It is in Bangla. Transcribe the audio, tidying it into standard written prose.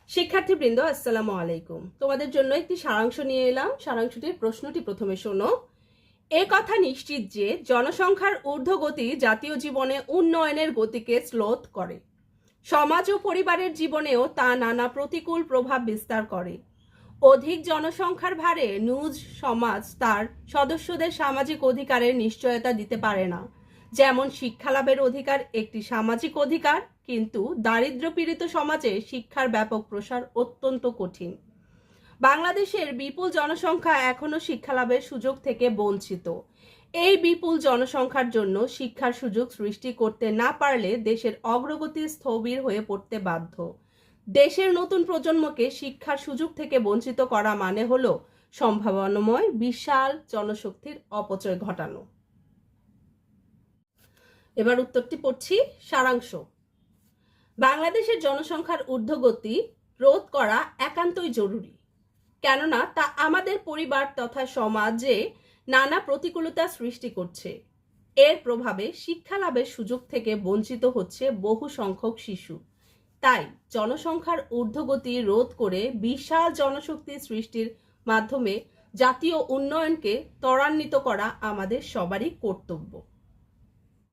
শিক্ষার্থীবৃন্দ, আসসালামু আলাইকুম। তোমাদের জন্য একটি সারাংশ নিয়ে এলাম। সারাংশটির প্রশ্নটি প্রথমে শোনো। এ কথা নিশ্চিত যে জনসংখ্যার ঊর্ধ্বগতি জাতীয় জীবনে উন্নয়নের গতিকে শ্লথ করে। সমাজ ও পরিবারের জীবনেও তা নানা প্রতিকূল প্রভাব বিস্তার করে। অধিক জনসংখ্যার ভারে নিউজ সমাজ তার সদস্যদের সামাজিক অধিকারের নিশ্চয়তা দিতে পারে না। যেমন শিক্ষালাভের অধিকার একটি সামাজিক অধিকার, কিন্তু দারিদ্র্যপীড়িত সমাজে শিক্ষার ব্যাপক প্রসার অত্যন্ত কঠিন। বাংলাদেশের বিপুল জনসংখ্যা এখনও শিক্ষালাভের সুযোগ থেকে বঞ্চিত। এই বিপুল জনসংখ্যার জন্য শিক্ষার সুযোগ সৃষ্টি করতে না পারলে দেশের অগ্রগতি স্থবির হয়ে পড়তে বাধ্য। দেশের নতুন প্রজন্মকে শিক্ষার সুযোগ থেকে বঞ্চিত করা মানে হলো সম্ভাবনাময় বিশাল জনশক্তির অপচয় ঘটানো। এবার উত্তরটি পড়ছি। সারাংশ: বাংলাদেশের জনসংখ্যার ঊর্ধ্বগতি রোধ করা একান্তই জরুরি, কেননা তা আমাদের পরিবার তথা সমাজে নানা প্রতিকূলতা সৃষ্টি করছে। এর প্রভাবে শিক্ষা লাভের সুযোগ থেকে বঞ্চিত হচ্ছে বহু সংখ্যক শিশু। তাই জনসংখ্যার ঊর্ধ্বগতি রোধ করে বিশাল জনশক্তি সৃষ্টির মাধ্যমে জাতীয় উন্নয়নকে ত্বরান্বিত করা আমাদের সবারই কর্তব্য।